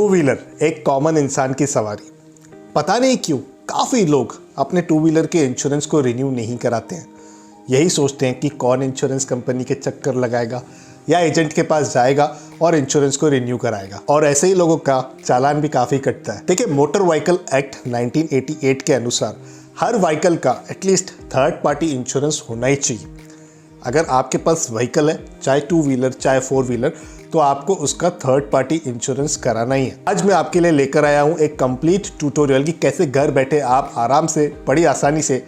Two wheeler एक common इंसान की सवारी। पता नहीं क्यों काफ़ी लोग अपने टू व्हीलर के इंश्योरेंस को रिन्यू नहीं कराते हैं। यही सोचते हैं कि कौन इंश्योरेंस कंपनी के चक्कर लगाएगा या एजेंट के पास जाएगा और इंश्योरेंस को रिन्यू कराएगा। और ऐसे ही लोगों का चालान भी काफ़ी कटता है। देखिए, मोटर व्हीकल एक्ट 1988 के अनुसार हर व्हीकल का एटलीस्ट थर्ड पार्टी इंश्योरेंस होना ही चाहिए। अगर आपके पास व्हीकल है, चाहे टू व्हीलर चाहे फोर व्हीलर, तो आपको उसका थर्ड पार्टी इंश्योरेंस कराना ही है। आज मैं आपके लिए लेकर आया हूं एक कंप्लीट ट्यूटोरियल कि कैसे घर बैठे आप आराम से बड़ी आसानी से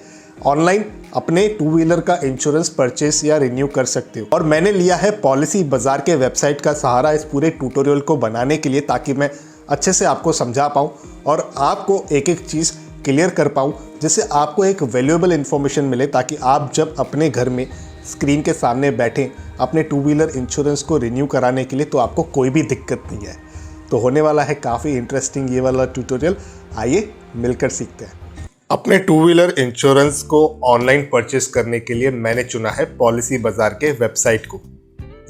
ऑनलाइन अपने टू व्हीलर का इंश्योरेंस परचेस या रिन्यू कर सकते हो। और मैंने लिया है पॉलिसी बाजार के वेबसाइट का सहारा इस पूरे ट्यूटोरियल को बनाने के लिए, ताकि मैं अच्छे से आपको समझा पाऊँ और आपको एक एक चीज़ क्लियर कर पाऊँ, जिससे आपको एक वैल्यूएबल इन्फॉर्मेशन मिले, ताकि आप जब अपने घर में स्क्रीन के सामने बैठें अपने टू व्हीलर इंश्योरेंस को रिन्यू कराने के लिए तो आपको कोई भी दिक्कत नहीं है। तो होने वाला है काफ़ी इंटरेस्टिंग ये वाला ट्यूटोरियल। आइए मिलकर सीखते हैं। अपने टू व्हीलर इंश्योरेंस को ऑनलाइन परचेस करने के लिए मैंने चुना है पॉलिसी बाजार के वेबसाइट को।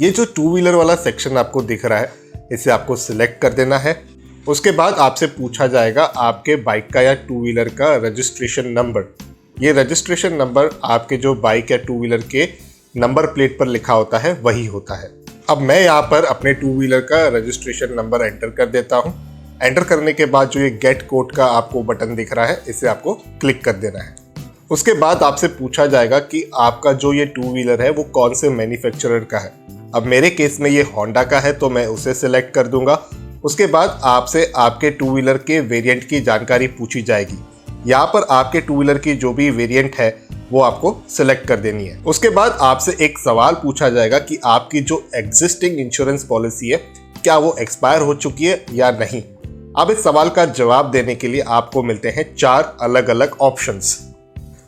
ये जो टू व्हीलर वाला सेक्शन आपको दिख रहा है, इसे आपको सिलेक्ट कर देना है। उसके बाद आपसे पूछा जाएगा आपके बाइक का या टू व्हीलर का रजिस्ट्रेशन नंबर। ये रजिस्ट्रेशन नंबर आपके जो बाइक या टू व्हीलर के नंबर प्लेट पर लिखा होता है वही होता है। अब मैं यहाँ पर अपने टू व्हीलर का रजिस्ट्रेशन नंबर एंटर कर देता हूँ। एंटर करने के बाद जो ये गेट कोड का आपको बटन दिख रहा है, इसे आपको क्लिक कर देना है। उसके बाद आपसे पूछा जाएगा कि आपका जो ये टू व्हीलर है वो कौन से मैन्युफैक्चरर का है। अब मेरे केस में ये होंडा का है, तो मैं उसे सिलेक्ट कर दूंगा। उसके बाद आपसे आपके टू व्हीलर के वेरिएंट की जानकारी पूछी जाएगी। यहाँ पर आपके टू व्हीलर की जो भी वेरिएंट है वो आपको सिलेक्ट कर देनी है। उसके बाद आपसे एक सवाल पूछा जाएगा कि आपकी जो एग्जिस्टिंग इंश्योरेंस पॉलिसी है, क्या वो एक्सपायर हो चुकी है या नहीं। अब इस सवाल का जवाब देने के लिए आपको मिलते हैं 4 अलग अलग ऑप्शंस।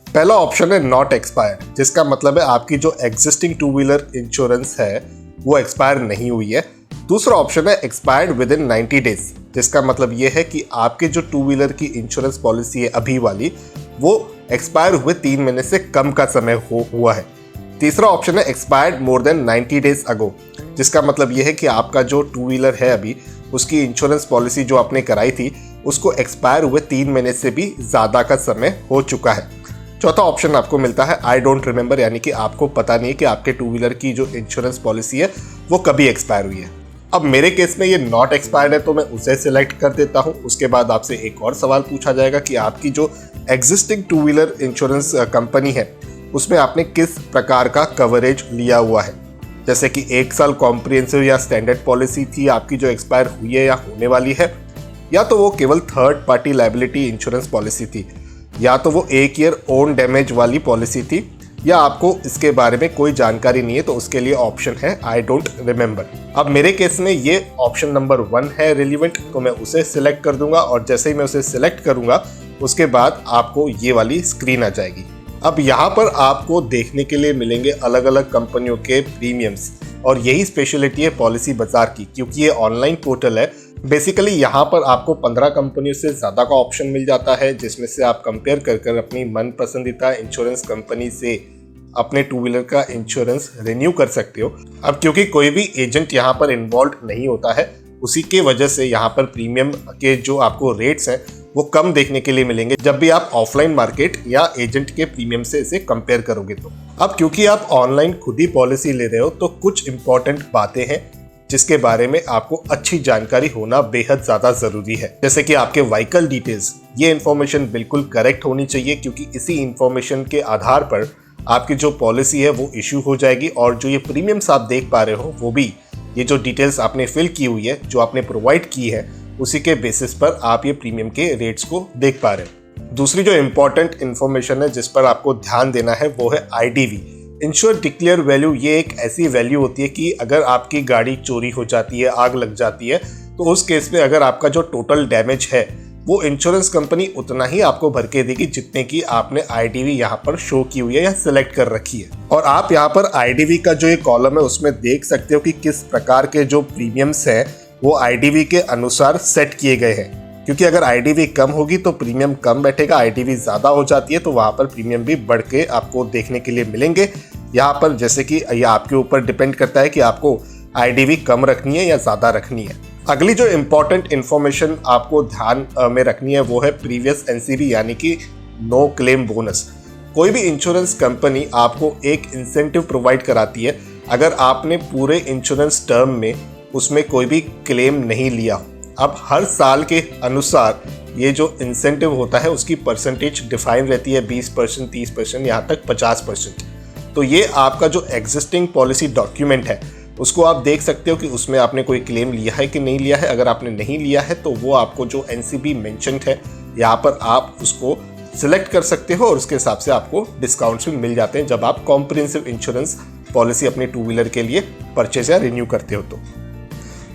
पहला ऑप्शन है नॉट एक्सपायर्ड, जिसका मतलब है आपकी जो एग्जिस्टिंग टू व्हीलर इंश्योरेंस है वो एक्सपायर नहीं हुई है। दूसरा ऑप्शन है एक्सपायर्ड विद इन 90 डेज, जिसका मतलब ये है कि आपके जो टू व्हीलर की इंश्योरेंस पॉलिसी है अभी वाली, वो एक्सपायर हुए 3 महीने से कम का समय हुआ है। तीसरा ऑप्शन है expired more than 90 days ago, जिसका मतलब ये है कि आपका जो टू व्हीलर है अभी, उसकी इंश्योरेंस पॉलिसी जो आपने कराई थी उसको एक्सपायर हुए 3 महीने से भी ज़्यादा का समय हो चुका है। चौथा ऑप्शन आपको मिलता है आई डोंट रिमेंबर, यानी कि आपको पता नहीं है कि आपके टू व्हीलर की जो इंश्योरेंस पॉलिसी है वो कभी एक्सपायर हुई है। अब मेरे केस में ये नॉट एक्सपायर्ड है, तो मैं उसे सिलेक्ट कर देता हूं। उसके बाद आपसे एक और सवाल पूछा जाएगा कि आपकी जो existing two wheeler insurance company है उसमें आपने किस प्रकार का कवरेज लिया हुआ है। जैसे कि 1 साल कॉम्प्रिहेंसिव या स्टैंडर्ड पॉलिसी थी आपकी जो एक्सपायर हुई है या होने वाली है, या तो वो केवल third party liability insurance policy थी, या तो वो 1 ईयर ओन डैमेज वाली पॉलिसी थी, या आपको इसके बारे में कोई जानकारी नहीं है, तो उसके लिए ऑप्शन है आई डोंट रिमेंबर। अब मेरे केस में ये ऑप्शन नंबर 1 है रिलीवेंट, तो मैं उसे सिलेक्ट कर दूंगा। और जैसे ही मैं उसे सिलेक्ट करूंगा उसके बाद आपको ये वाली स्क्रीन आ जाएगी। अब यहाँ पर आपको देखने के लिए मिलेंगे अलग अलग कंपनियों के प्रीमियम्स, और यही स्पेशलिटी है पॉलिसी बाजार की, क्योंकि ये ऑनलाइन पोर्टल है। बेसिकली यहाँ पर आपको 15 कंपनियों से ज़्यादा का ऑप्शन मिल जाता है, जिसमें से आप कंपेयर कर अपनी मन पसंदीदा इंश्योरेंस कंपनी से अपने टू व्हीलर का इंश्योरेंस रिन्यू कर सकते हो। अब क्योंकि कोई भी एजेंट यहाँ पर इन्वॉल्व नहीं होता है, उसी के वजह से यहाँ पर प्रीमियम के जो आपको रेट्स हैं वो कम देखने के लिए मिलेंगे जब भी आप ऑफलाइन मार्केट या एजेंट के प्रीमियम से इसे कंपेयर करोगे तो। अब क्योंकि आप ऑनलाइन खुद ही पॉलिसी ले रहे हो, तो कुछ इंपॉर्टेंट बातें हैं जिसके बारे में आपको अच्छी जानकारी होना बेहद ज़्यादा ज़रूरी है। जैसे कि आपके व्हीकल डिटेल्स, ये इन्फॉर्मेशन बिल्कुल करेक्ट होनी चाहिए, क्योंकि इसी इन्फॉर्मेशन के आधार पर आपकी जो पॉलिसी है वो इशू हो जाएगी। और जो ये प्रीमियम्स आप देख पा रहे हो वो भी ये जो डिटेल्स आपने फिल की हुई है, जो आपने प्रोवाइड की है, उसी के बेसिस पर आप ये प्रीमियम के रेट्स को देख पा रहे हो। दूसरी जो इम्पोर्टेंट इन्फॉर्मेशन है जिस पर आपको ध्यान देना है वो है IDV, इंश्योर डिक्लेयर वैल्यू। ये एक ऐसी वैल्यू होती है कि अगर आपकी गाड़ी चोरी हो जाती है, आग लग जाती है, तो उस केस में अगर आपका जो टोटल डैमेज है वो इंश्योरेंस कंपनी उतना ही आपको भर के देगी जितने की आपने IDV यहाँ पर शो की हुई है या सिलेक्ट कर रखी है। और आप यहाँ पर IDV का जो ये कॉलम है उसमें देख सकते हो कि किस प्रकार के जो प्रीमियम्स हैं वो IDV के अनुसार सेट किए गए हैं। क्योंकि अगर IDV कम होगी तो प्रीमियम कम बैठेगा, IDV ज़्यादा हो जाती है तो वहाँ पर प्रीमियम भी बढ़ के आपको देखने के लिए मिलेंगे। यहाँ पर जैसे कि यह आपके ऊपर डिपेंड करता है कि आपको IDV कम रखनी है या ज़्यादा रखनी है। अगली जो इम्पोर्टेंट इन्फॉर्मेशन आपको ध्यान में रखनी है वो है प्रीवियस एनसीबी यानी कि नो क्लेम बोनस। कोई भी इंश्योरेंस कंपनी आपको एक इंसेंटिव प्रोवाइड कराती है अगर आपने पूरे इंश्योरेंस टर्म में उसमें कोई भी क्लेम नहीं लिया। अब हर साल के अनुसार ये जो इंसेंटिव होता है उसकी परसेंटेज डिफाइन रहती है 20%, 30%, यहाँ तक 50%। तो ये आपका जो एग्जिस्टिंग पॉलिसी डॉक्यूमेंट है उसको आप देख सकते हो कि उसमें आपने कोई क्लेम लिया है कि नहीं लिया है। अगर आपने नहीं लिया है तो वो आपको जो एनसीबी मेंशन्ड है यहाँ पर आप उसको सिलेक्ट कर सकते हो और उसके हिसाब से आपको डिस्काउंट्स भी मिल जाते हैं जब आप कॉम्प्रिहेंसिव इंश्योरेंस पॉलिसी अपने टू व्हीलर के लिए परचेज या रिन्यू करते हो। तो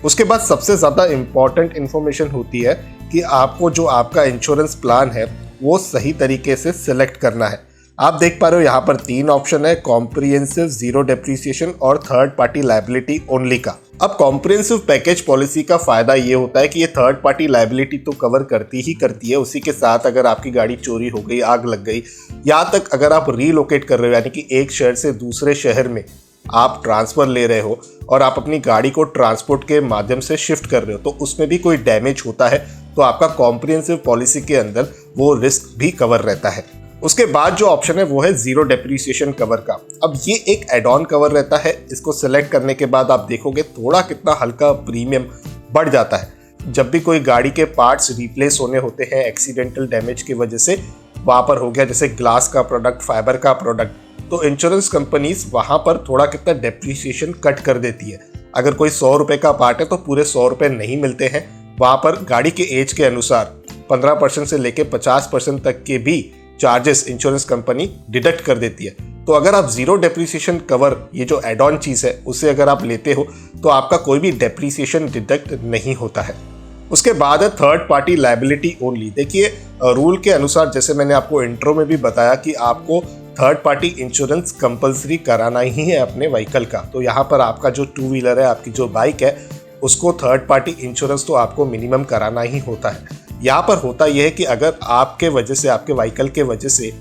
उसके बाद सबसे ज़्यादा इम्पॉर्टेंट इन्फॉर्मेशन होती है कि आपको जो आपका इंश्योरेंस प्लान है वो सही तरीके से सिलेक्ट करना है। आप देख पा रहे हो यहाँ पर 3 ऑप्शन है, कॉम्प्रिहेंसिव, जीरो डेप्रिसिएशन और थर्ड पार्टी लायबिलिटी ओनली का। अब कॉम्प्रिहेंसिव पैकेज पॉलिसी का फायदा ये होता है कि ये थर्ड पार्टी लायबिलिटी तो कवर करती है, उसी के साथ अगर आपकी गाड़ी चोरी हो गई, आग लग गई, यहाँ तक अगर आप रीलोकेट कर रहे हो यानी कि एक शहर से दूसरे शहर में आप ट्रांसफ़र ले रहे हो और आप अपनी गाड़ी को ट्रांसपोर्ट के माध्यम से शिफ्ट कर रहे हो तो उसमें भी कोई डैमेज होता है तो आपका कॉम्प्रिहेंसिव पॉलिसी के अंदर वो रिस्क भी कवर रहता है। उसके बाद जो ऑप्शन है वो है जीरो डेप्रिसिएशन कवर का। अब ये एक एड ऑन कवर रहता है, इसको सिलेक्ट करने के बाद आप देखोगे थोड़ा कितना हल्का प्रीमियम बढ़ जाता है। जब भी कोई गाड़ी के पार्ट्स रिप्लेस होने होते हैं एक्सीडेंटल डैमेज की वजह से, वहाँ पर हो गया जैसे ग्लास का प्रोडक्ट, फाइबर का प्रोडक्ट, तो इंश्योरेंस कंपनीज वहाँ पर थोड़ा कितना डेप्रिसिएशन कट कर देती है। अगर कोई 100 रुपये का पार्ट है तो पूरे 100 रुपये नहीं मिलते हैं, वहाँ पर गाड़ी के एज के अनुसार 15% से लेके 50% तक के भी चार्जेस इंश्योरेंस कंपनी डिडक्ट कर देती है। तो अगर आप जीरो डेप्रिसिएशन कवर, ये जो एड ऑन चीज़ है, उसे अगर आप लेते हो तो आपका कोई भी डेप्रिसिएशन डिडक्ट नहीं होता है। उसके बाद है थर्ड पार्टी लायबिलिटी ओनली। देखिए रूल के अनुसार, जैसे मैंने आपको इंट्रो में भी बताया कि आपको थर्ड पार्टी इंश्योरेंस कंपलसरी कराना ही है अपने व्हीकल का। तो यहाँ पर आपका जो टू व्हीलर है, आपकी जो बाइक है, उसको थर्ड पार्टी इंश्योरेंस तो आपको मिनिमम कराना ही होता है। यहाँ पर होता यह है कि अगर आपके वजह से, आपके व्हीकल के वजह से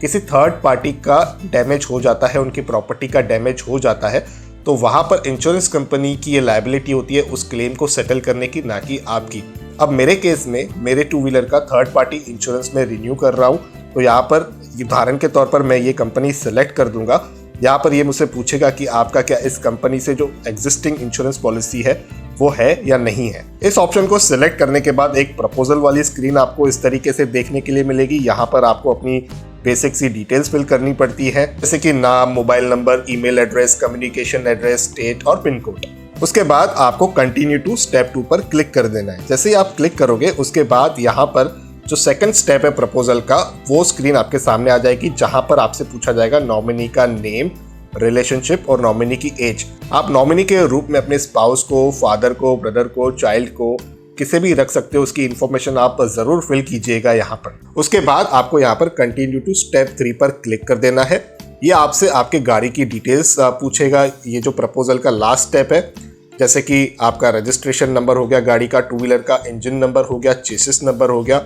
किसी थर्ड पार्टी का डैमेज हो जाता है, उनकी प्रॉपर्टी का डैमेज हो जाता है, तो वहाँ पर इंश्योरेंस कंपनी की ये लायबिलिटी होती है उस क्लेम को सेटल करने की, ना कि आपकी। अब मेरे केस में मेरे टू व्हीलर का थर्ड पार्टी इंश्योरेंस में रिन्यू कर रहा हूँ, तो यहाँ पर उदाहरण के तौर पर मैं ये कंपनी सेलेक्ट कर दूंगा। यहाँ पर ये मुझसे पूछेगा कि आपका क्या इस कंपनी से जो एग्जिस्टिंग इंश्योरेंस पॉलिसी है वो है या नहीं है। इस ऑप्शन को सिलेक्ट करने के बाद एक प्रपोजल वाली स्क्रीन आपको इस तरीके से देखने के लिए मिलेगी। यहाँ पर आपको अपनी बेसिक सी डिटेल्स फिल करनी पड़ती है, जैसे कि नाम, mobile number, email address, communication address, state और पिन कोड। उसके बाद आपको कंटिन्यू टू स्टेप 2 पर क्लिक कर देना है। जैसे ही आप क्लिक करोगे उसके बाद यहाँ पर जो सेकंड स्टेप है प्रपोजल का, वो स्क्रीन आपके सामने आ जाएगी, जहां पर आपसे पूछा जाएगा नॉमिनी का नेम, रिलेशनशिप और नॉमिनी की एज। आप नॉमिनी के रूप में अपने स्पाउस को, फादर को, ब्रदर को, चाइल्ड को, किसे भी रख सकते हो। उसकी इन्फॉर्मेशन आप जरूर फिल कीजिएगा यहाँ पर। उसके बाद आपको यहाँ पर कंटिन्यू टू स्टेप 3 पर क्लिक कर देना है। ये आपसे आपके गाड़ी की डिटेल्स पूछेगा। ये जो प्रपोजल का लास्ट स्टेप है, जैसे कि आपका रजिस्ट्रेशन नंबर हो गया गाड़ी का, टू व्हीलर का इंजन नंबर हो गया, चेसिस नंबर हो गया,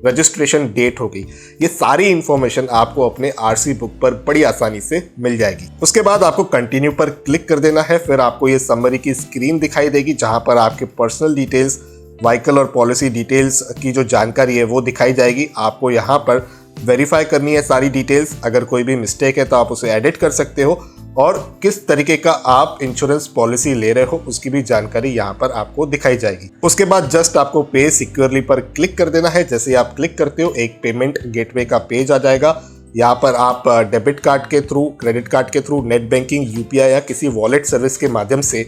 रजिस्ट्रेशन डेट हो गई, ये सारी इंफॉर्मेशन आपको अपने आरसी बुक पर बड़ी आसानी से मिल जाएगी। उसके बाद आपको कंटिन्यू पर क्लिक कर देना है। फिर आपको ये समरी की स्क्रीन दिखाई देगी, जहां पर आपके पर्सनल डिटेल्स, व्हीकल और पॉलिसी डिटेल्स की जो जानकारी है वो दिखाई जाएगी। आपको यहाँ पर वेरीफाई करनी है सारी डिटेल्स। अगर कोई भी मिस्टेक है तो आप उसे एडिट कर सकते हो, और किस तरीके का आप इंश्योरेंस पॉलिसी ले रहे हो उसकी भी जानकारी यहाँ पर आपको दिखाई जाएगी। उसके बाद जस्ट आपको पे सिक्योरली पर क्लिक कर देना है। जैसे आप क्लिक करते हो एक पेमेंट गेटवे का पेज आ जाएगा। यहाँ पर आप डेबिट कार्ड के थ्रू, क्रेडिट कार्ड के थ्रू, नेट बैंकिंग, यूपीआई या किसी वॉलेट सर्विस के माध्यम से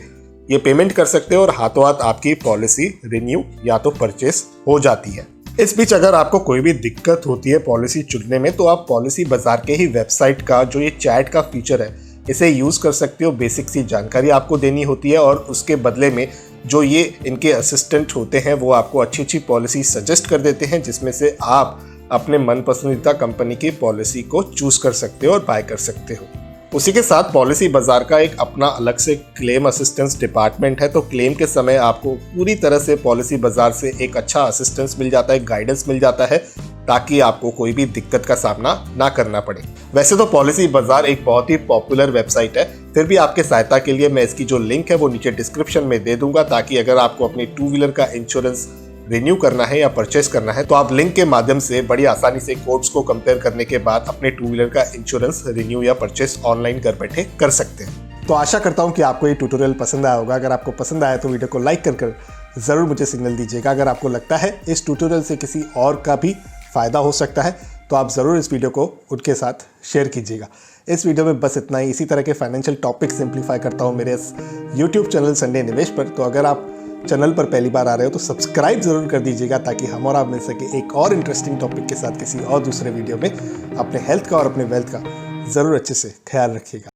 ये पेमेंट कर सकते हो और हाथों हाथ आपकी पॉलिसी रिन्यू या तो परचेस हो जाती है। इस बीच अगर आपको कोई भी दिक्कत होती है पॉलिसी चुनने में, तो आप पॉलिसी बाजार के ही वेबसाइट का जो ये चैट का फीचर है इसे यूज़ कर सकते हो। बेसिक सी जानकारी आपको देनी होती है और उसके बदले में जो ये इनके असिस्टेंट होते हैं वो आपको अच्छी अच्छी पॉलिसी सजेस्ट कर देते हैं, जिसमें से आप अपने मन पसंदीदा कंपनी की पॉलिसी को चूज़ कर सकते हो और बाय कर सकते हो। उसी के साथ पॉलिसी बाजार का एक अपना अलग से क्लेम असिस्टेंस डिपार्टमेंट है। तो क्लेम के समय आपको पूरी तरह से पॉलिसी बाजार से एक अच्छा असिस्टेंस मिल जाता है, गाइडेंस मिल जाता है, ताकि आपको कोई भी दिक्कत का सामना ना करना पड़े। वैसे तो पॉलिसी बाजार एक बहुत ही पॉपुलर वेबसाइट है, फिर भी आपके सहायता के लिए मैं इसकी जो लिंक है वो नीचे डिस्क्रिप्शन में दे दूंगा, ताकि अगर आपको अपनी टू व्हीलर का इंश्योरेंस रिन्यू करना है या परचेस करना है तो आप लिंक के माध्यम से बड़ी आसानी से कोड्स को कंपेयर करने के बाद अपने टू व्हीलर का इंश्योरेंस रिन्यू या परचेस ऑनलाइन घर बैठे कर सकते हैं। तो आशा करता हूं कि आपको ये ट्यूटोरियल पसंद आया होगा। अगर आपको पसंद आया तो वीडियो को लाइक कर ज़रूर मुझे सिग्नल दीजिएगा। अगर आपको लगता है इस ट्यूटोरियल से किसी और का भी फ़ायदा हो सकता है तो आप ज़रूर इस वीडियो को उनके साथ शेयर कीजिएगा। इस वीडियो में बस इतना ही। इसी तरह के फाइनेंशियल टॉपिक सिंप्लीफाई करता हूँ मेरे इस यूट्यूब चैनल संडे निवेश पर। तो अगर आप चैनल पर पहली बार आ रहे हो तो सब्सक्राइब ज़रूर कर दीजिएगा, ताकि हम और आप मिल सके एक और इंटरेस्टिंग टॉपिक के साथ किसी और दूसरे वीडियो में। अपने हेल्थ का और अपने वेल्थ का ज़रूर अच्छे से ख्याल रखिएगा।